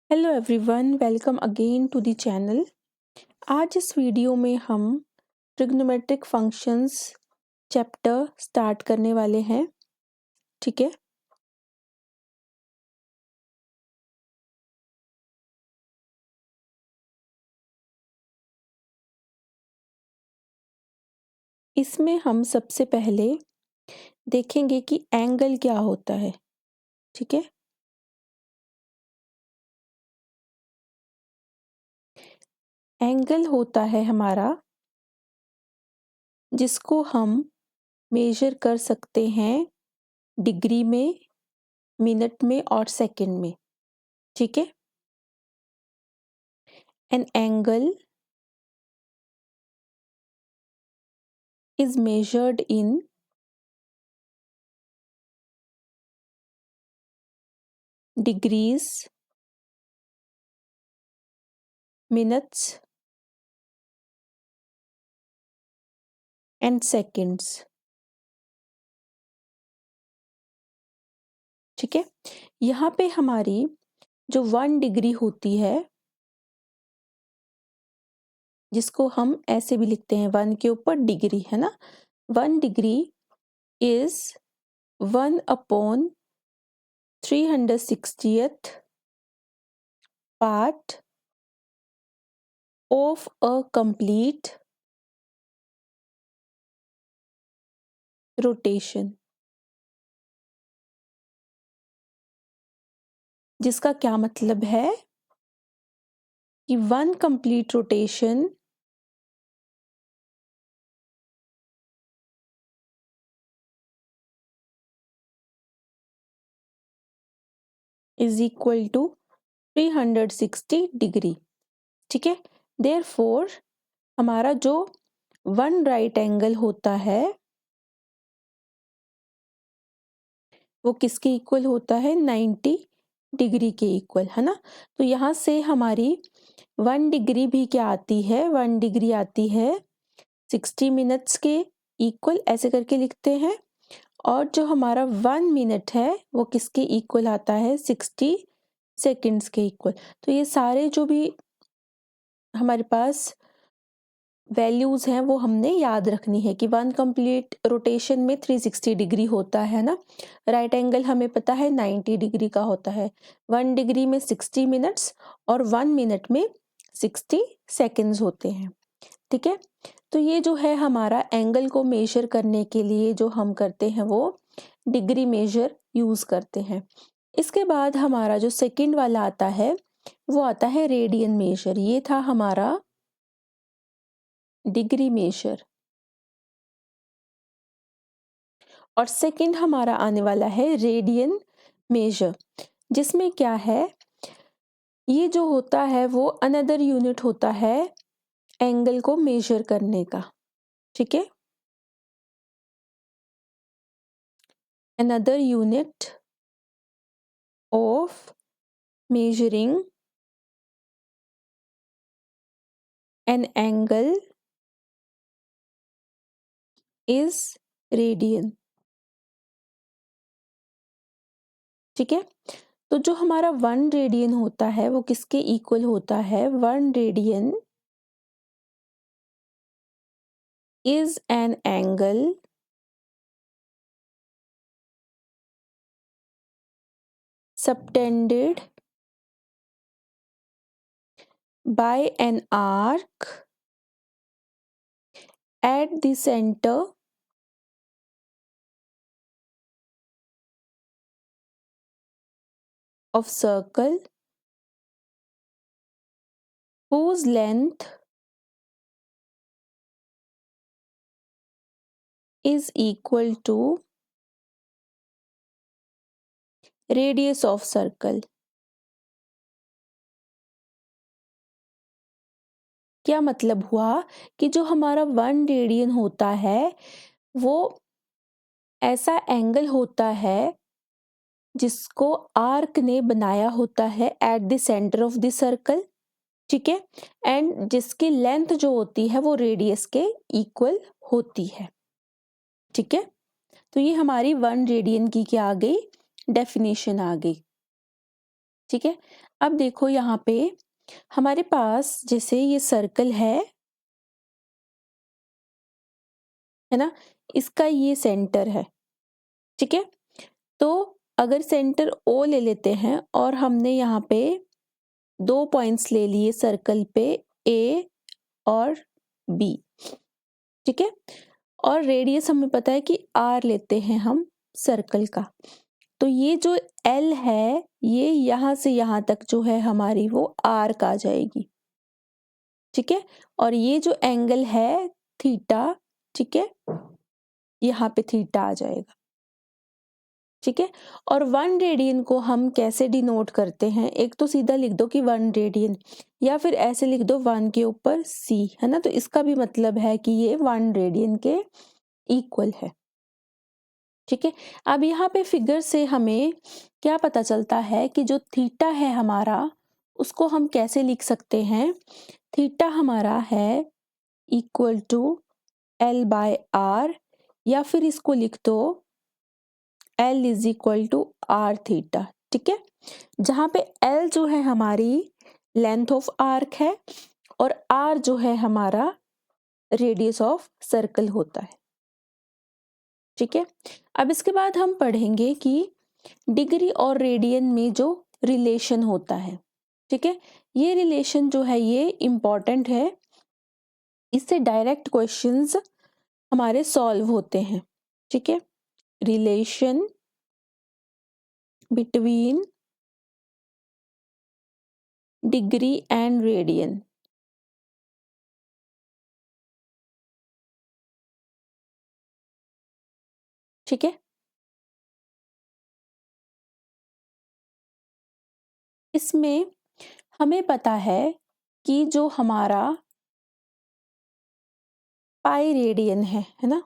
Hello everyone, welcome again to the channel. आज इस video में हम ट्रिग्नोमेट्रिक फंक्शंस चैप्टर स्टार्ट करने वाले हैं। ठीक है, इसमें हम सबसे पहले देखेंगे कि एंगल क्या होता है। ठीक है, एंगल होता है हमारा जिसको हम मेजर कर सकते हैं डिग्री में, मिनट में और सेकंड में। ठीक है, an angle is measured in degrees, minutes and seconds। ठीक है, यहाँ पे हमारी जो 1 डिग्री होती है, जिसको हम ऐसे भी लिखते हैं 1 के ऊपर डिग्री, है ना। 1 degree is 1/360th part of a complete rotation, जिसका क्या मतलब है कि 1 complete rotation is equal to 360 degree. ठीक है, देयरफॉर हमारा जो 1 राइट एंगल होता है वो किसके इक्वल होता है, 90 डिग्री के इक्वल, है ना। तो यहाँ से हमारी 1 डिग्री भी क्या आती है, 1 डिग्री आती है 60 मिनट्स के इक्वल, ऐसे करके लिखते हैं। और जो हमारा 1 मिनट है वो किसके इक्वल आता है, 60 सेकंड्स के इक्वल। तो ये सारे जो भी हमारे पास वैल्यूज़ हैं वो हमने याद रखनी है कि 1 कंप्लीट रोटेशन में 360 डिग्री होता है ना। राइट एंगल हमें पता है 90 डिग्री का होता है। 1 डिग्री में 60 मिनट्स और 1 मिनट में 60 सेकंड्स होते हैं। ठीक है, तो ये जो है हमारा एंगल को मेजर करने के लिए जो हम करते हैं वो डिग्री मेजर यूज़ करते हैं। इसके बाद हमारा जो सेकंड वाला आता है वो आता है रेडियन मेजर। ये था हमारा डिग्री मेजर। और सेकंड हमारा आने वाला है रेडियन मेजर, जिसमें क्या है, ये जो होता है वो अनदर यूनिट होता है एंगल को मेजर करने का। ठीक है, another unit of measuring an angle is radian. ठीक है, तो जो हमारा 1 रेडियन होता है वो किसके इक्वल होता है, 1 radian is an angle subtended by an arc at the center of circle whose length is equal to radius of circle। क्या मतलब हुआ कि जो हमारा 1 रेडियन होता है वो ऐसा एंगल होता है जिसको आर्क ने बनाया होता है at the centre of the circle. ठीक है, एंड जिसकी लेंथ जो होती है वो रेडियस के इक्वल होती है। ठीक है, तो ये हमारी 1 रेडियन की क्या आ गई, डेफिनेशन आ गई। ठीक है। अब देखो यहाँ पे हमारे पास जैसे ये सर्कल है ना, इसका ये सेंटर है, ठीक है। तो अगर सेंटर ओ ले लेते हैं और हमने यहाँ पे 2 पॉइंट्स ले लिए सर्कल पे, ए और बी, ठीक है। और रेडियस हमें पता है कि आर लेते हैं हम सर्कल का। तो ये जो एल है ये यहाँ से यहाँ तक जो है हमारी वो आर का आ जाएगी, ठीक है। और ये जो एंगल है थीटा, ठीक है, यहाँ पे थीटा आ जाएगा, ठीक है। और 1 रेडियन को हम कैसे डिनोट करते हैं, एक तो सीधा लिख दो कि 1 रेडियन, या फिर ऐसे लिख दो 1 के ऊपर c, है ना। तो इसका भी मतलब है कि ये 1 रेडियन के इक्वल है, ठीक है। अब यहाँ पे फिगर से हमें क्या पता चलता है कि जो थीटा है हमारा उसको हम कैसे लिख सकते हैं। थीटा हमारा है इक्वल टू L/R, या फिर इसको लिख दो L is equal to R theta, ठीक है। जहाँ पे L जो है हमारी लेंथ ऑफ आर्क है और R जो है हमारा रेडियस ऑफ सर्कल होता है, ठीक है। अब इसके बाद हम पढ़ेंगे कि डिग्री और रेडियन में जो रिलेशन होता है, ठीक है। ये रिलेशन जो है ये इम्पॉर्टेंट है, इससे डायरेक्ट क्वेश्चंस हमारे सॉल्व होते हैं, ठीक है। Relation between degree and radian, ठीक है। इसमें हमें पता है कि जो हमारा पाई रेडियन है ना,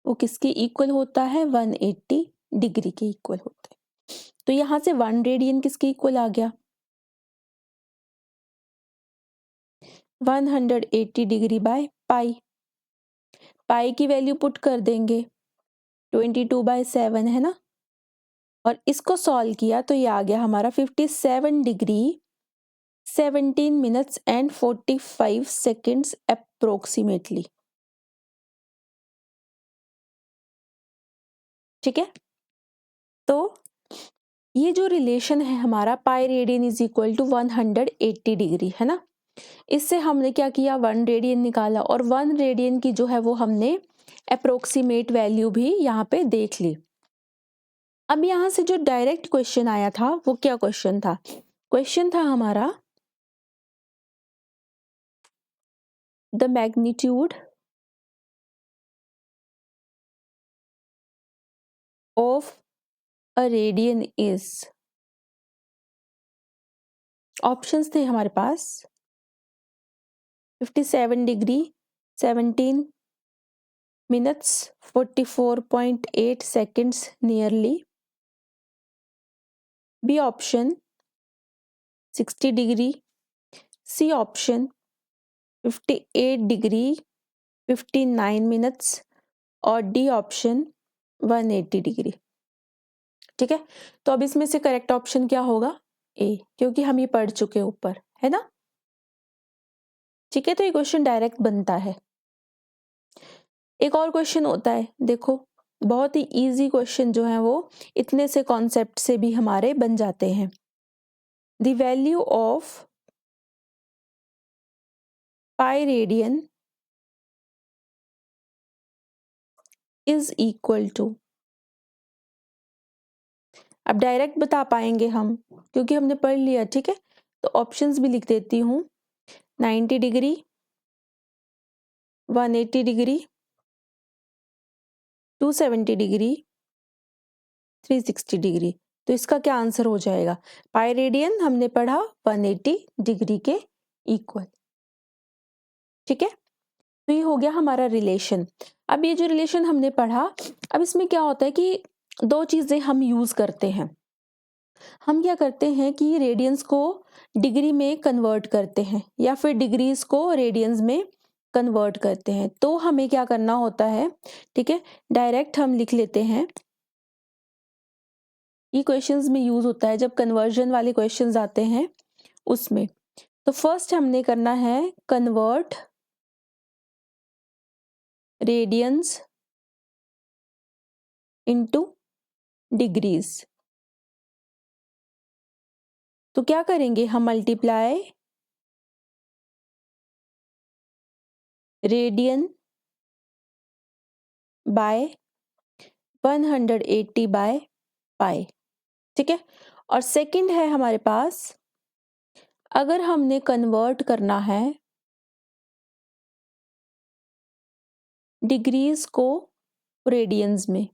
वो किसके इक्वल होता है, 180 डिग्री के इक्वल होता है। तो यहाँ से 1 रेडियन किसके इक्वल आ गया, 180 डिग्री बाय पाई। पाई की वैल्यू पुट कर देंगे 22/7, है ना। और इसको सॉल्व किया तो ये आ गया हमारा 57 degree 17 minutes and 45 seconds approximately, ठीक है। तो ये जो रिलेशन है हमारा pi radian is equal to 180 degree, है ना। इससे हमने क्या किया, 1 रेडियन निकाला और 1 रेडियन की जो है वो हमने अप्रोक्सीमेट वैल्यू भी यहाँ पे देख ली। अब यहाँ से जो डायरेक्ट क्वेश्चन आया था वो क्या क्वेश्चन था, क्वेश्चन था हमारा the magnitude of a radian is, options थे हमारे पास 57 degree 17 minutes 44.8 seconds nearly, B option 60 degree, C option 58 degree 59 minutes और डी ऑप्शन 180 डिग्री, ठीक है। तो अब इसमें से करेक्ट ऑप्शन क्या होगा, ए, क्योंकि हम ये पढ़ चुके ऊपर, है ना, ठीक है। तो ये क्वेश्चन डायरेक्ट बनता है। एक और क्वेश्चन होता है, देखो बहुत ही इजी क्वेश्चन जो है वो इतने से कॉन्सेप्ट से भी हमारे बन जाते हैं। The value of pi radian is equal to, अब डायरेक्ट बता पाएंगे हम क्योंकि हमने पढ़ लिया, ठीक है। तो ऑप्शंस भी लिख देती हूँ, 90 डिग्री 180 डिग्री 270 डिग्री 360 डिग्री। तो इसका क्या आंसर हो जाएगा, पाई रेडियन हमने पढ़ा 180 डिग्री के इक्वल, ठीक है। तो ये हो गया हमारा रिलेशन। अब ये जो रिलेशन हमने पढ़ा, अब इसमें क्या होता है कि 2 चीजें हम यूज करते हैं। हम क्या करते हैं कि रेडियंस को डिग्री में कन्वर्ट करते हैं या फिर डिग्रीज को रेडियंस में कन्वर्ट करते हैं। तो हमें क्या करना होता है, ठीक है, डायरेक्ट हम लिख लेते हैं ये क्वेश्चंस में यूज होता है जब कन्वर्जन वाले क्वेश्चंस आते हैं उसमें। तो फर्स्ट हमने करना है कन्वर्ट रेडियंस इनटू डिग्रीज। तो क्या करेंगे हम, multiply radian by 180 by pi, ठीक है। और सेकंड है हमारे पास, अगर हमने कन्वर्ट करना है डिग्रीज को रेडियंस में,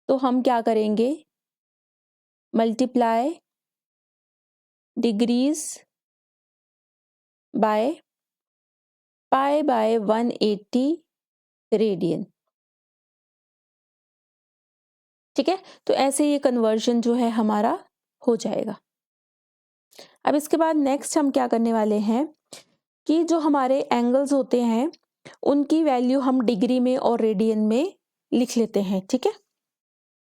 तो हम क्या करेंगे, multiply degrees by pi by 180 radian, ठीक है। तो ऐसे ये कन्वर्जन जो है हमारा हो जाएगा। अब इसके बाद नेक्स्ट हम क्या करने वाले हैं कि जो हमारे एंगल्स होते हैं उनकी वैल्यू हम डिग्री में और रेडियन में लिख लेते हैं, ठीक है।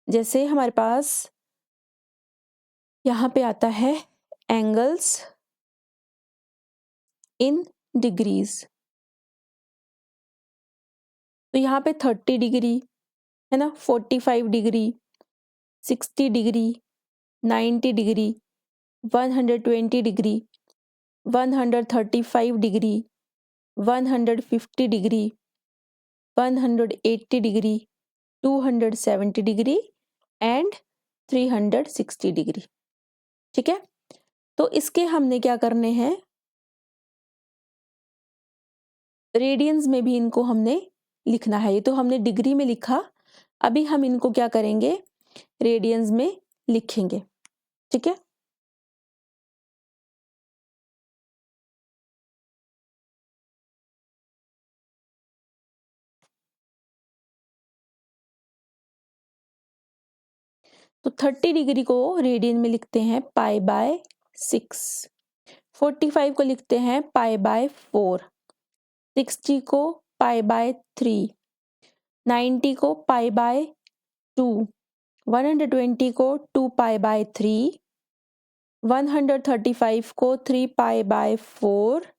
जैसे हमारे पास यहाँ पे आता है एंगल्स इन डिग्रीज, तो यहाँ पे 30 डिग्री है ना, 45 degree, 60 degree, 90 degree, 120 degree, 135 degree, 150 degree, 180 degree, 270 degree and 360 degree, ठीक है। तो इसके हमने क्या करने हैं, रेडियंस में भी इनको हमने लिखना है। ये तो हमने डिग्री में लिखा, अभी हम इनको क्या करेंगे, रेडियंस में लिखेंगे, ठीक है। तो 30 डिग्री को रेडियन में लिखते हैं पाई बाय 6, 45 को लिखते हैं पाई बाय 4, 60 को पाई बाय 3, 90 को पाई बाय 2, 120 को 2 पाई बाय 3, 135 को 3 पाई बाय 4,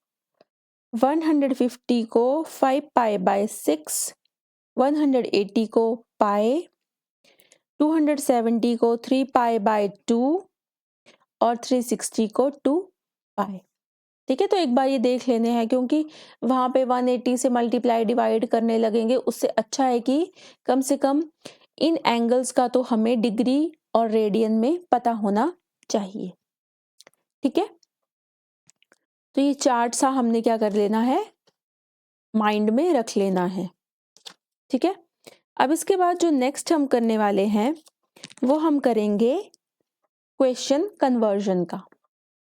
150 को 5 पाई बाय 6, 180 को पाई, 270 को 3 पाई बाय 2 और 360 को 2 पाई, ठीक है। तो एक बार ये देख लेने हैं, क्योंकि वहाँ पे 180 से मल्टीप्लाई डिवाइड करने लगेंगे, उससे अच्छा है कि कम से कम इन एंगल्स का तो हमें डिग्री और रेडियन में पता होना चाहिए, ठीक है। तो ये चार्ट सा हमने क्या कर लेना है, माइंड में रख लेना है, ठीक है। अब इसके बाद जो नेक्स्ट हम करने वाले हैं वो हम करेंगे क्वेश्चन कन्वर्जन का,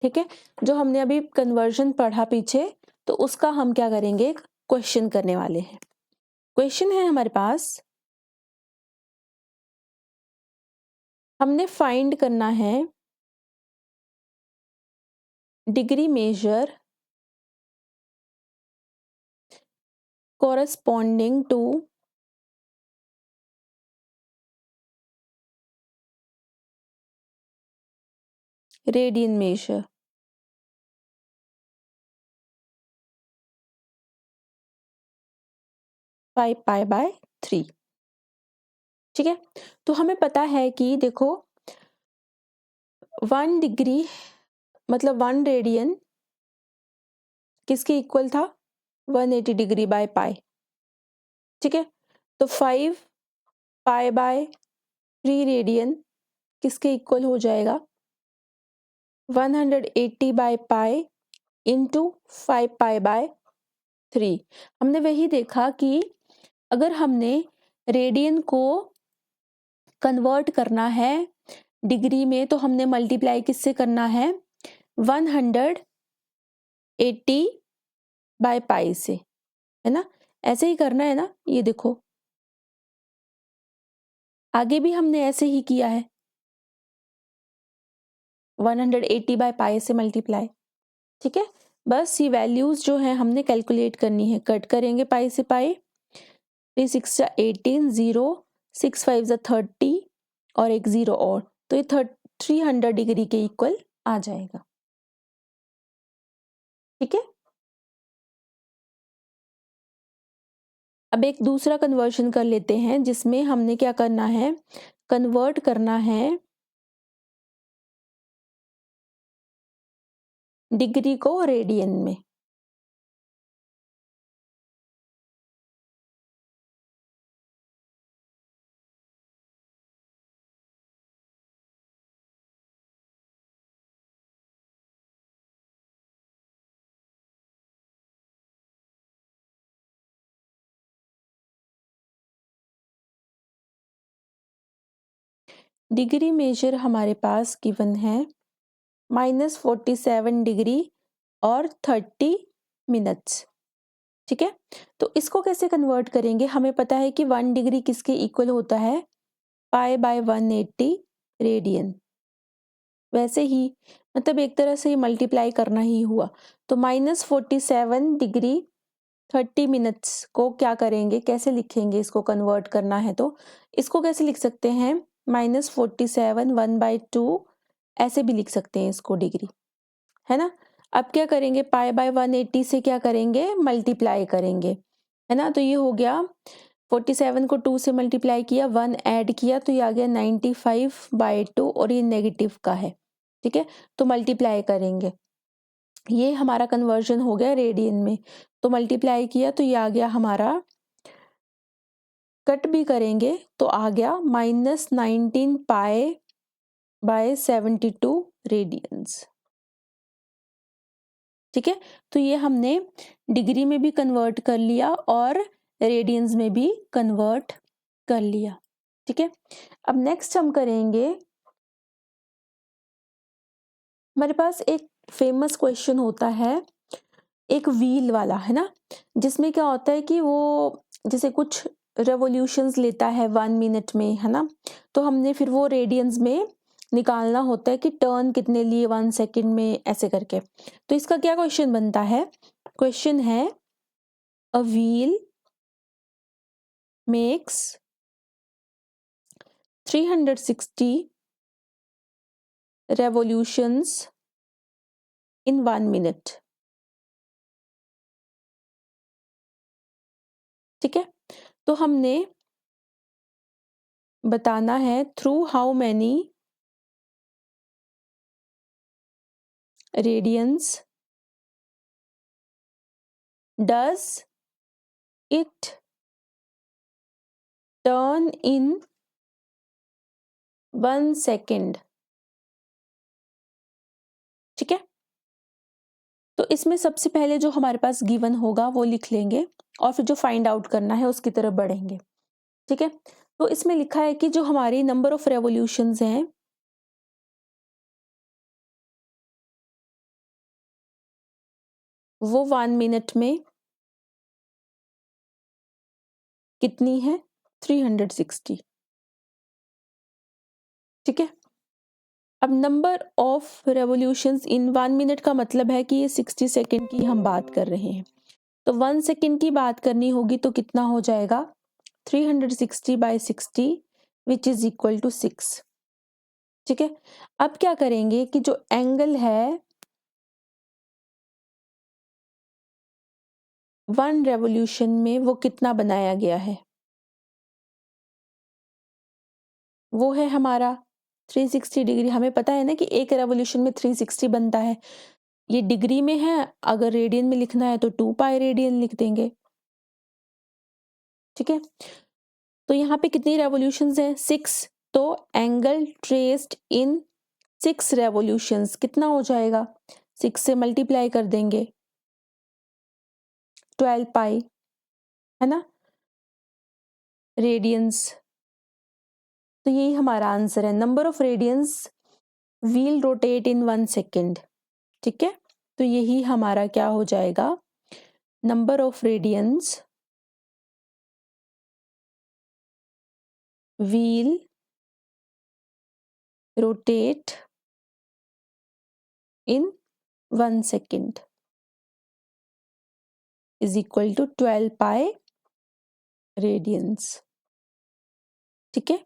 ठीक है। जो हमने अभी कन्वर्जन पढ़ा पीछे, तो उसका हम क्या करेंगे, क्वेश्चन करने वाले हैं। क्वेश्चन है हमारे पास, हमने फाइंड करना है degree measure corresponding to radian measure, pi by 3, ठीक है। तो हमें पता है कि देखो 1 डिग्री मतलब 1 रेडियन किसके इक्वल था, 180 डिग्री बाय पाई, ठीक है। तो 5 पाई बाय 3 रेडियन किसके इक्वल हो जाएगा, 180 by pi into 5 pi by 3। हमने वही देखा कि अगर हमने रेडियन को कन्वर्ट करना है डिग्री में, तो हमने मल्टीप्लाई किससे करना है, 180 बाय पाई से, है ना। ऐसे ही करना है ना, ये देखो आगे भी हमने ऐसे ही किया है, 180 बाय पाई से मल्टीप्लाई, ठीक है। बस ये वैल्यूज जो है हमने कैलकुलेट करनी है, कट करेंगे पाई से पाई, 3 6 18, 0 6 5 30, और एक 0 और, तो ये 300 डिग्री के इक्वल आ जाएगा। ठीक है। अब एक दूसरा कन्वर्शन कर लेते हैं जिसमें हमने क्या करना है, कन्वर्ट करना है डिग्री को रेडियन में। डिग्री मेजर हमारे पास गिवन है -47 डिग्री और 30 मिनट्स। ठीक है, तो इसको कैसे कन्वर्ट करेंगे, हमें पता है कि 1 डिग्री किसके इक्वल होता है, π/180 रेडियन। वैसे ही मतलब एक तरह से मल्टीप्लाई करना ही हुआ, तो -47 डिग्री 30 मिनट्स को क्या करेंगे, कैसे लिखेंगे, इसको कन्वर्ट करना है तो इसको कैसे लिख सकते हैं, -47 1/2 ऐसे भी लिख सकते हैं इसको डिग्री, है ना। अब क्या करेंगे, π/180 से क्या करेंगे, मल्टीप्लाई करेंगे, है ना। तो ये हो गया 47 को 2 से मल्टीप्लाई किया, 1 ऐड किया, तो ये आ गया 95/2 और ये नेगेटिव का है। ठीक है, तो मल्टीप्लाई करेंगे, ये हमारा कन्वर्जन हो गया रेडियन में, तो मल्टीप्लाई किया तो ये आ गया हमारा, कट भी करेंगे तो आ गया -19π/72 रेडियंस। ठीक है, तो ये हमने डिग्री में भी कन्वर्ट कर लिया और रेडियंस में भी कन्वर्ट कर लिया। ठीक है, अब नेक्स्ट हम करेंगे, हमारे पास एक फेमस क्वेश्चन होता है एक व्हील वाला, है ना, जिसमें क्या होता है कि वो जैसे कुछ रेवोल्यूशंस लेता है 1 मिनट में, है ना, तो हमने फिर वो रेडियंस में निकालना होता है कि टर्न कितने लिए 1 सेकंड में, ऐसे करके। तो इसका क्या क्वेश्चन बनता है, क्वेश्चन है a wheel makes 360 revolutions in 1 minute। ठीक है, तो हमने बताना है through how many radians does it turn in 1 second. ठीक है, तो इसमें सबसे पहले जो हमारे पास गिवन होगा वो लिख लेंगे और फिर जो फाइंड आउट करना है उसकी तरफ बढ़ेंगे। ठीक है, तो इसमें लिखा है कि जो हमारी नंबर ऑफ रेवोल्यूशंस हैं वो 1 मिनट में कितनी है, 360। ठीक है, अब number of revolutions in 1 minute का मतलब है कि ये 60 सेकेंड की हम बात कर रहे हैं, तो 1 सेकेंड की बात करनी होगी तो कितना हो जाएगा, 360/60 विच इज इक्वल टू 6। ठीक है, अब क्या करेंगे कि जो एंगल है 1 रेवोल्यूशन में वो कितना बनाया गया है, वो है हमारा 360 डिग्री। हमें पता है ना कि एक रेवोल्यूशन में 360 बनता है, ये डिग्री में है, अगर रेडियन में लिखना है तो 2π रेडियन लिख देंगे। ठीक है, तो यहाँ पे कितनी रेवोल्यूशंस हैं, 6, तो एंगल ट्रेस्ड इन 6 रेवोल्यूशंस कितना हो जाएगा, 6 से मल्टीप्लाई कर देंगे, 12π, है ना, रेडियंस। तो यही हमारा आंसर है, number of radians wheel rotate in 1 second. ठीक है, तो यही हमारा क्या हो जाएगा, number of radians wheel rotate in 1 second is equal to 12π radians. ठीक है,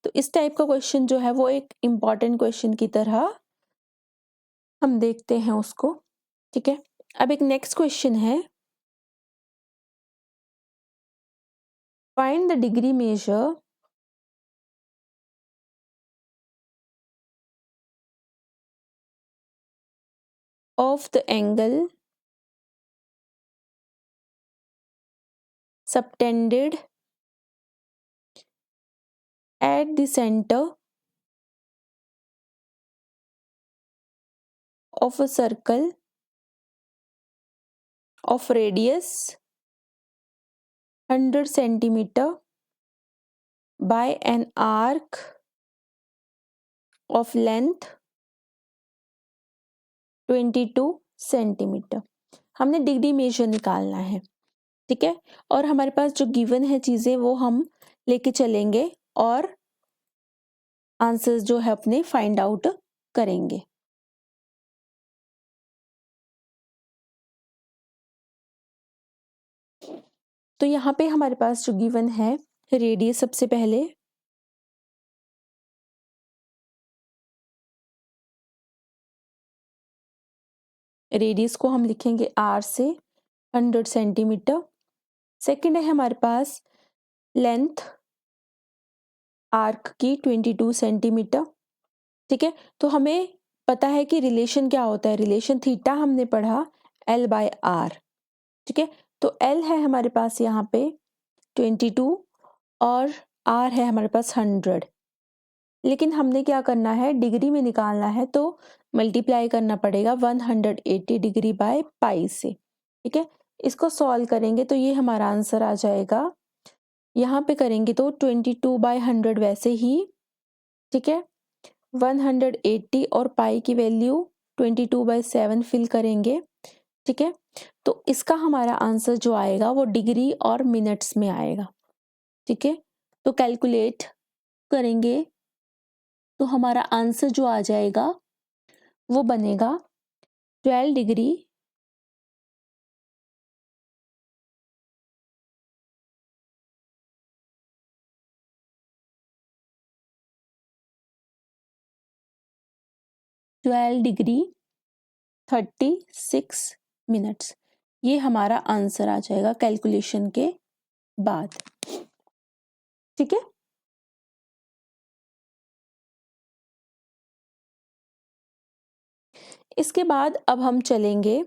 तो इस टाइप का क्वेश्चन जो है वो एक इम्पॉर्टेंट क्वेश्चन की तरह हम देखते हैं उसको। ठीक है, अब एक नेक्स्ट क्वेश्चन है, find the degree measure of the angle subtended at the center of a circle of radius 100 centimeter by an arc of length 22 centimetre. हमने डिग्री मेजर निकालना है। ठीक है, और हमारे पास जो गिवन है चीज़ें वो हम लेके चलेंगे और आंसर्स जो है अपने फाइंड आउट करेंगे। तो यहाँ पे हमारे पास जो गिवन है रेडियस, सबसे पहले रेडियस को हम लिखेंगे r से 100 सेंटीमीटर। सेकंड है हमारे पास लेंथ आर्क की 22 सेंटीमीटर। ठीक है, तो हमें पता है कि रिलेशन क्या होता है, रिलेशन थीटा हमने पढ़ा L/R। ठीक है, तो L है हमारे पास यहाँ पे 22 और R है हमारे पास 100। लेकिन हमने क्या करना है, डिग्री में निकालना है तो मल्टीप्लाई करना पड़ेगा 180 डिग्री बाय पाई से। ठीक है, इसको सॉल्व करेंगे तो ये हमारा आंसर आ जाएगा, यहाँ पे करेंगे तो 22/100 वैसे ही। ठीक है, 180 और पाई की वैल्यू 22/7 फिल करेंगे। ठीक है, तो इसका हमारा आंसर जो आएगा वो डिग्री और मिनट्स में आएगा। ठीक है, तो कैलकुलेट करेंगे तो हमारा आंसर जो आ जाएगा वो बनेगा 12 डिग्री 36 मिनट्स। ये हमारा आंसर आ जाएगा कैलकुलेशन के बाद। ठीक है, इसके बाद अब हम चलेंगे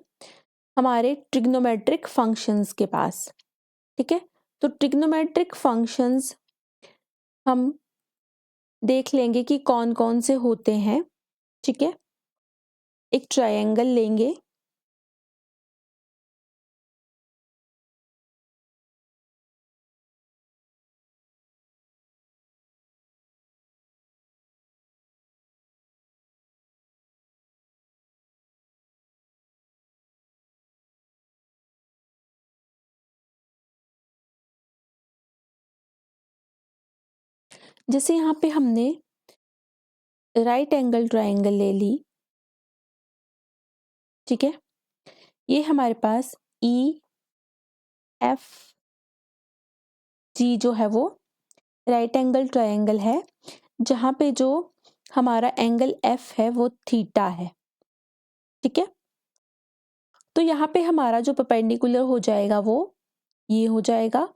हमारे ट्रिग्नोमेट्रिक फंक्शंस के पास। ठीक है, तो ट्रिग्नोमेट्रिक फंक्शंस हम देख लेंगे कि कौन कौन से होते हैं। ठीक है, एक ट्रायंगल लेंगे, जैसे यहाँ पे हमने राइट एंगल ट्रायंगल ले ली। ठीक है, ये हमारे पास EFG जो है वो राइट एंगल ट्रायंगल है, जहाँ पे जो हमारा एंगल F है वो थीटा है। ठीक है, तो यहाँ पे हमारा जो परपेंडिकुलर हो जाएगा वो ये हो जाएगा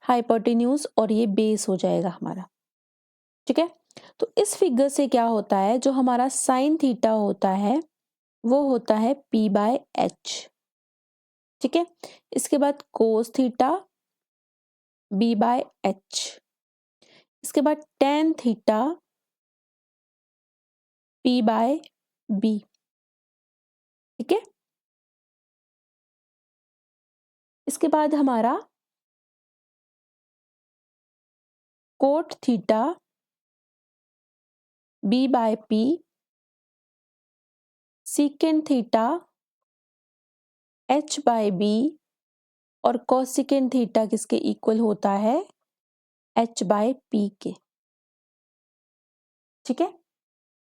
हाइपोटेन्यूज और ये बेस हो जाएगा हमारा। ठीक है, तो इस फिगर से क्या होता है, जो हमारा साइन थीटा होता है वो होता है P/H। ठीक है, इसके बाद कोस थीटा B/H, इसके बाद टेन थीटा P/B। ठीक है, इसके बाद हमारा cot theta B/P, secant theta H/B और कोसिकेंट थीटा किसके इक्वल होता है, H/P के। ठीक है,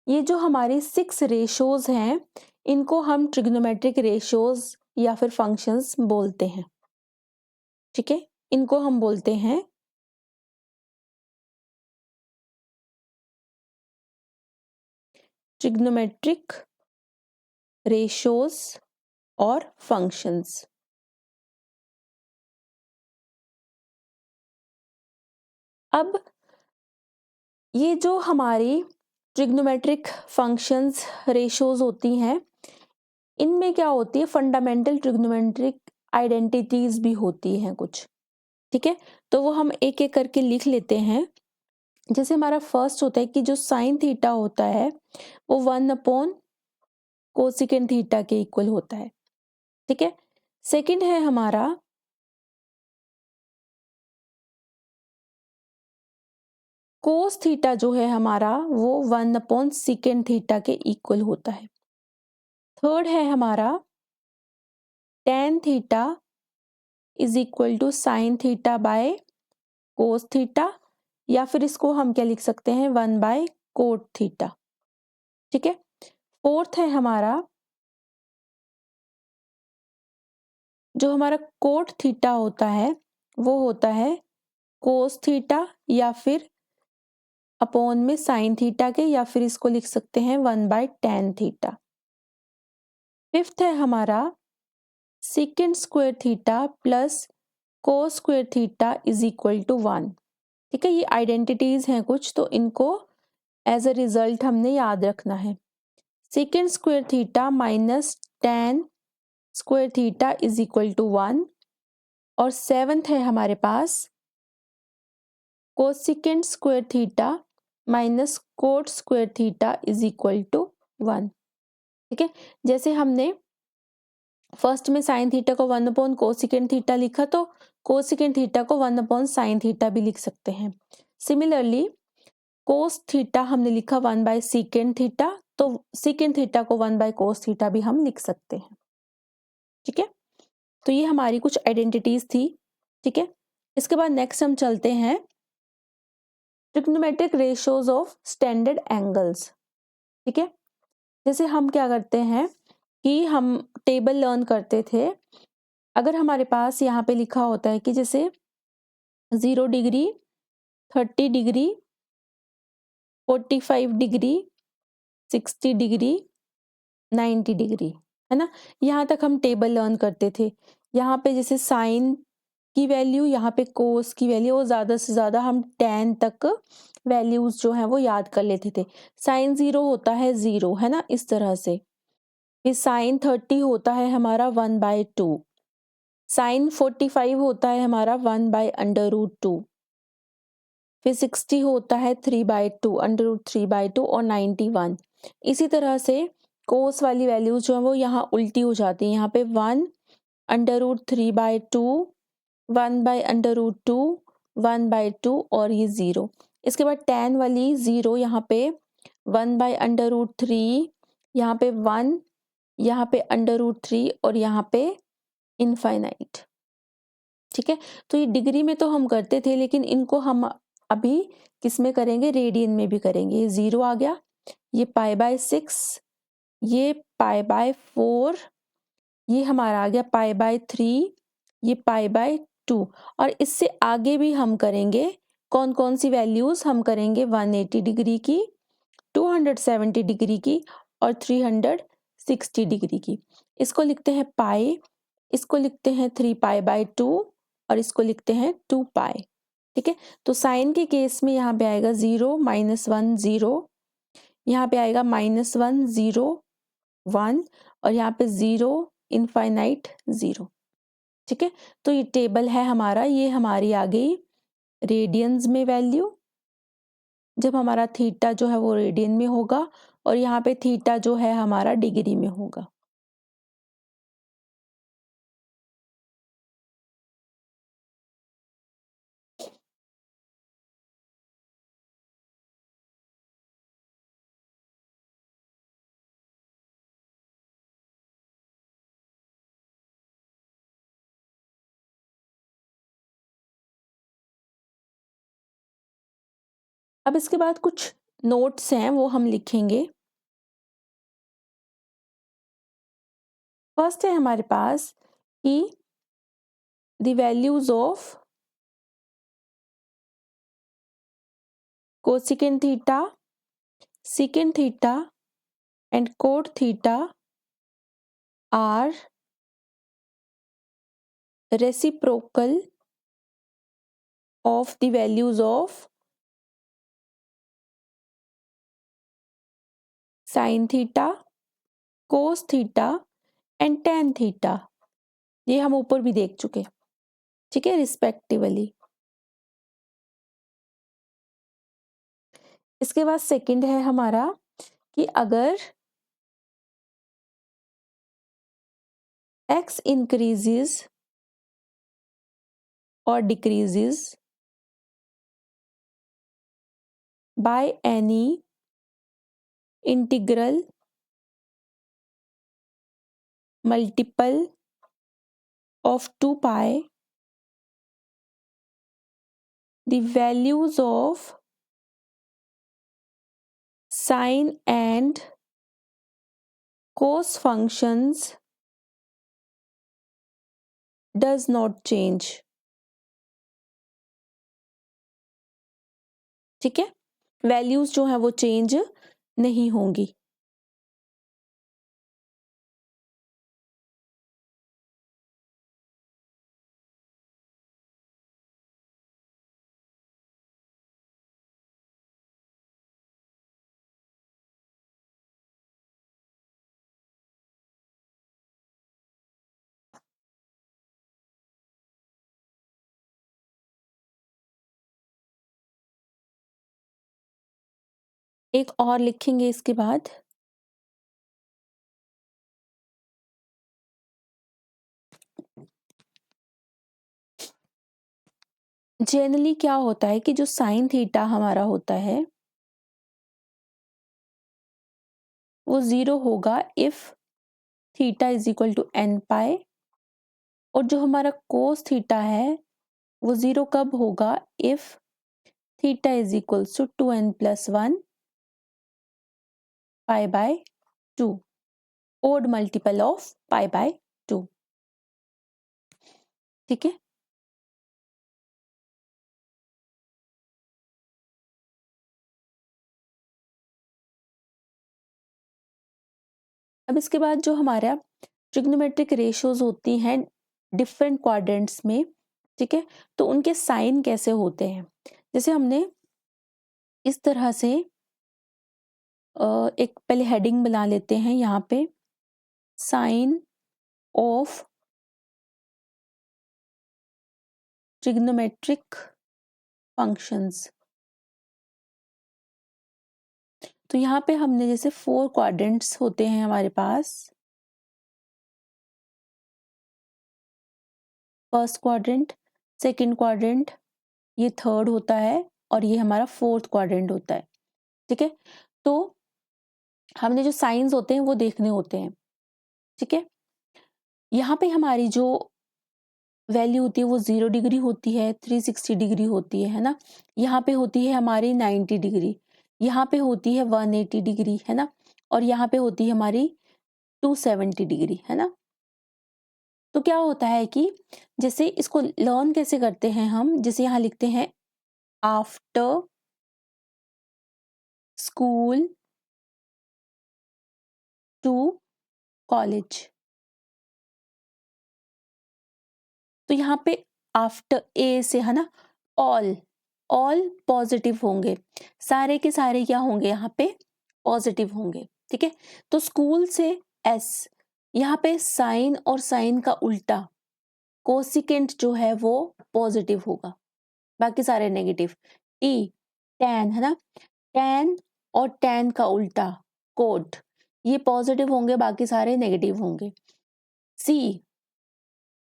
ये जो हमारी 6 रेशोज हैं इनको हम ट्रिग्नोमेट्रिक रेशोज या फिर फंक्शंस बोलते हैं। ठीक है, इनको हम बोलते हैं ट्रिग्नोमेट्रिक रेशियोज और फंक्शंस। अब ये जो हमारी ट्रिग्नोमेट्रिक फंक्शंस रेशियोज होती हैं, इनमें क्या होती है, फंडामेंटल ट्रिग्नोमेट्रिक आइडेंटिटीज भी होती हैं कुछ, ठीक है। तो वो हम एक एक करके लिख लेते हैं। जैसे हमारा फर्स्ट होता है कि जो साइन थीटा होता है वो 1 कोसेकेंड थीटा के इक्वल होता है, ठीक है। सेकंड है हमारा कोस थीटा, जो है हमारा वो 1/सेकेंड थीटा के इक्वल होता है। थर्ड है हमारा tan theta is equal to sine theta by cos theta, या फिर इसको हम क्या लिख सकते हैं, 1/कोट थीटा, ठीक है। फोर्थ है हमारा जो हमारा कोट थीटा होता है वो होता है कोस थीटा या फिर अपॉन में साइन थीटा के, या फिर इसको लिख सकते हैं 1/tan थीटा। फिफ्थ है हमारा second square theta plus cos square theta is equal to 1, ठीक है। ये आइडेंटिटीज हैं कुछ, तो इनको एज अ रिजल्ट हमने याद रखना है। Second square theta minus tan square theta is equal to 1, और सेवंथ है हमारे पास cosecant square theta minus cot square theta is equal to 1, ठीक है। जैसे हमने फर्स्ट में साइन थीटा को 1/कोसेकेंड थीटा लिखा, तो कोसेकेंड थीटा को 1/साइन थीटा भी लिख सकते हैं। सिमिलरली कोस थीटा हमने लिखा 1/सेकेंड थीटा, तो सेकेंड थीटा को 1/कोस थीटा भी हम लिख सकते हैं, ठीक है। तो ये हमारी कुछ आइडेंटिटीज थी, ठीक है। इसके बाद नेक्स्ट हम चलते हैं trigonometric ratios of standard angles, ठीक है। जैसे हम क्या करते हैं कि हम टेबल लर्न करते थे, अगर हमारे पास यहाँ पे लिखा होता है कि जैसे 0 degree, 30 degree, 45 degree, 60 degree, 90 degree, है ना, यहाँ तक हम टेबल लर्न करते थे। यहाँ पे जैसे साइन की वैल्यू, यहाँ पे कोस की वैल्यू, और ज़्यादा से ज़्यादा हम tan तक वैल्यूज जो है वो याद कर लेते थे। साइन 0 होता है 0, है ना, इस तरह से। फिर साइन 30 होता है हमारा 1/2, साइन 45 होता है हमारा 1/√2, फिर 60 होता है 3/2, √3/2, और 91। इसी तरह से कोस वाली वैल्यूज जो है वो यहाँ उल्टी हो जाती है, यहाँ पे 1√3/2, 1/√2, 1/2, और ये 0। इसके बाद tan वाली 0, यहाँ पे 1/√3, यहाँ पे 1, यहाँ पे √3, और यहाँ पे इनफाइनाइट, ठीक है। तो ये डिग्री में तो हम करते थे, लेकिन इनको हम अभी किस में करेंगे, रेडियन में भी करेंगे। ये 0 आ गया, ये π/6, ये π/4, ये हमारा आ गया π/3, ये π/2, और इससे आगे भी हम करेंगे। कौन कौन सी वैल्यूज हम करेंगे, 180 डिग्री की, 270 डिग्री की, और 360 डिग्री की। इसको लिखते हैं पाई, इसको लिखते हैं 3π/2, और इसको लिखते हैं 2π, ठीक है। तो साइन के केस में यहाँ पे आएगा 0 -1 0, यहाँ पे आएगा -1 0 1, और यहाँ पे 0 इनफाइनाइट 0, ठीक है। तो ये टेबल है हमारा, ये हमारी आ गई रेडियंस में वैल्यू, जब हमारा थीटा जो है वो रेडियन में होगा, और यहाँ पे थीटा जो है हमारा डिग्री में होगा। अब इसके बाद कुछ नोट्स हैं वो हम लिखेंगे। फर्स्ट है हमारे पास कि the values of cosecant theta, second theta, and cot theta are reciprocal of the values of sin theta, cos theta and tan theta। ये हम ऊपर भी देख चुके, ठीक है, रिस्पेक्टिवली। इसके बाद सेकंड है हमारा कि अगर x increases or decreases by any integral multiple of 2 pi, the values of sine and cos functions does not change। ठीक है, वैल्यूज जो है वो चेंज नहीं होंगी। एक और लिखेंगे इसके बाद, जनरली क्या होता है कि जो साइन थीटा हमारा होता है वो 0 होगा if theta is equal to n pi, और जो हमारा कोस थीटा है वो 0 कब होगा if theta is equal to 2n+1 pi by 2, odd multiple of pi by 2। ठीक है, अब इसके बाद जो हमारा ट्रिग्नोमेट्रिक रेशियोज होती हैं डिफरेंट क्वाड्रेंट्स में, ठीक है, तो उनके साइन कैसे होते हैं। जैसे हमने इस तरह से एक पहले हेडिंग बना लेते हैं यहाँ पे, साइन ऑफ ट्रिग्नोमेट्रिक फंक्शंस। तो यहाँ पे हमने जैसे 4 क्वाड्रेंट्स होते हैं हमारे पास, फर्स्ट क्वाड्रेंट, सेकंड क्वाड्रेंट, ये थर्ड होता है और ये हमारा फोर्थ क्वाड्रेंट होता है। ठीक है, तो हमने जो साइंस होते हैं वो देखने होते हैं। ठीक है, यहाँ पे हमारी जो वैल्यू होती है वो 0 डिग्री होती है, 360 डिग्री होती है ना। यहाँ पे होती है हमारी 90 डिग्री, यहाँ पे होती है 180 डिग्री, है ना, और यहाँ पे होती है हमारी 270 डिग्री, है ना। तो क्या होता है कि जैसे इसको लर्न कैसे करते हैं हम, जैसे यहाँ लिखते हैं आफ्टर स्कूल टू कॉलेज। तो यहाँ पे आफ्टर ए से, है ना, ऑल पॉजिटिव होंगे, सारे के सारे क्या होंगे यहाँ पे पॉजिटिव होंगे। ठीक है, तो स्कूल से एस, यहाँ पे साइन और साइन का उल्टा कोसिकेंट जो है वो पॉजिटिव होगा, बाकी सारे नेगेटिव। टी टैन, है ना, टैन और टैन का उल्टा कोट, ये पॉजिटिव होंगे, बाकी सारे नेगेटिव होंगे। सी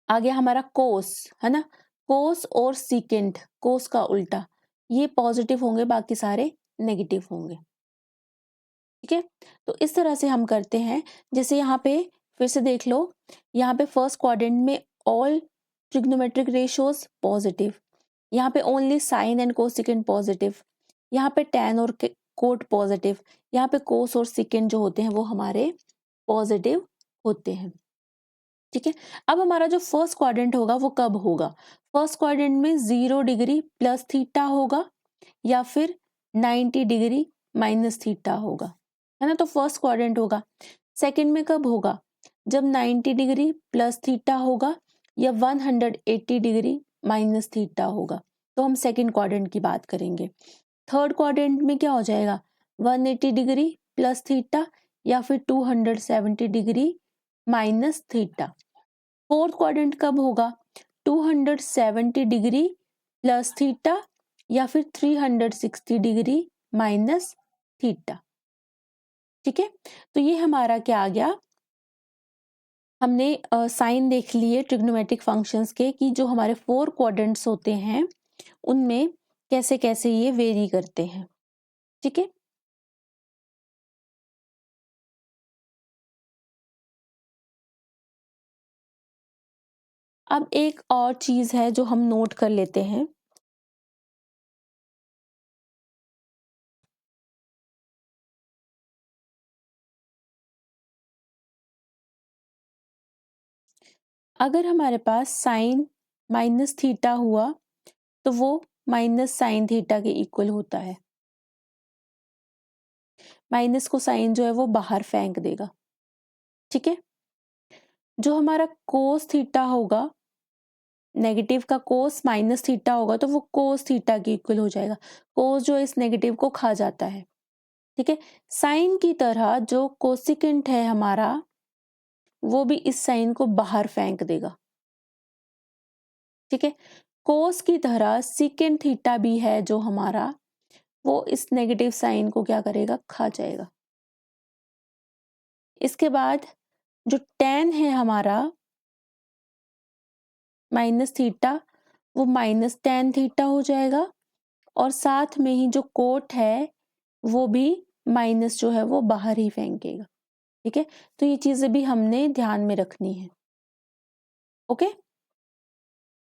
आ गया हमारा कोस, है ना, कोस और सीकेंट, कोस का उल्टा, ये पॉजिटिव होंगे, बाकी सारे नेगेटिव होंगे। ठीक है, तो इस तरह से हम करते हैं। जैसे यहाँ पे फिर से देख लो, यहाँ पे फर्स्ट क्वाड्रेंट में ऑल ट्रिग्नोमेट्रिक रेशियोज पॉजिटिव, यहाँ पे only sine and cosecant positive, यहाँ पे टैन और कोट पॉजिटिव, यहाँ पे कोस और सीकेंट जो होते हैं वो हमारे पॉजिटिव होते हैं। ठीक है, अब हमारा जो फर्स्ट क्वाड्रेंट होगा वो कब होगा, फर्स्ट क्वाड्रेंट में 0 डिग्री प्लस थीटा होगा या फिर 90 डिग्री माइनस थीटा होगा। है ना, तो फर्स्ट क्वाड्रेंट होगा। सेकंड में कब होगा, जब 90 डिग्री प्लस थीटा होगा या 180 डिग्री माइनस थीटा होगा, तो हम सेकंड क्वाड्रेंट की बात करेंगे। थर्ड क्वाड्रेंट में क्या हो जाएगा, 180 डिग्री प्लस थीटा या फिर 270 degree minus theta. Fourth quadrant कब होगा, 270 डिग्री प्लस थीटा या फिर 360 डिग्री माइनस थीटा। ठीक है, तो ये हमारा क्या आ गया, हमने साइन देख लिए ट्रिग्नोमेट्रिक फंक्शंस के कि जो हमारे 4 क्वाड्रेंट्स होते हैं उनमें कैसे कैसे ये वेरी करते हैं। ठीक है, अब एक और चीज है जो हम नोट कर लेते हैं। अगर हमारे पास साइन माइनस थीटा हुआ तो वो माइनस साइन थीटा के इक्वल होता है। माइनस को साइन जो है वो बाहर फेंक देगा। ठीक है, जो हमारा कोस थीटा होगा, नेगेटिव का कोस माइनस थीटा होगा तो वो कोस थीटा के इक्वल हो जाएगा। कोस जो इस नेगेटिव को खा जाता है। ठीक है, साइन की तरह जो कोसिकेंट है हमारा वो भी इस साइन को बाहर फेंक देगा। ठीक है, कोस की तरह सीकेंट थीटा भी है जो हमारा, वो इस नेगेटिव साइन को क्या करेगा, खा जाएगा। इसके बाद जो tan है हमारा माइनस थीटा, वो माइनस tan थीटा हो जाएगा और साथ में ही जो कोट है वो भी माइनस जो है वो बाहर ही फेंकेगा। ठीक है, तो ये चीजें भी हमने ध्यान में रखनी है। ओके,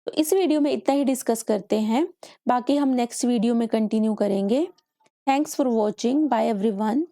तो इस वीडियो में इतना ही डिस्कस करते हैं, बाकी हम नेक्स्ट वीडियो में कंटिन्यू करेंगे। Thanks for watching, bye everyone.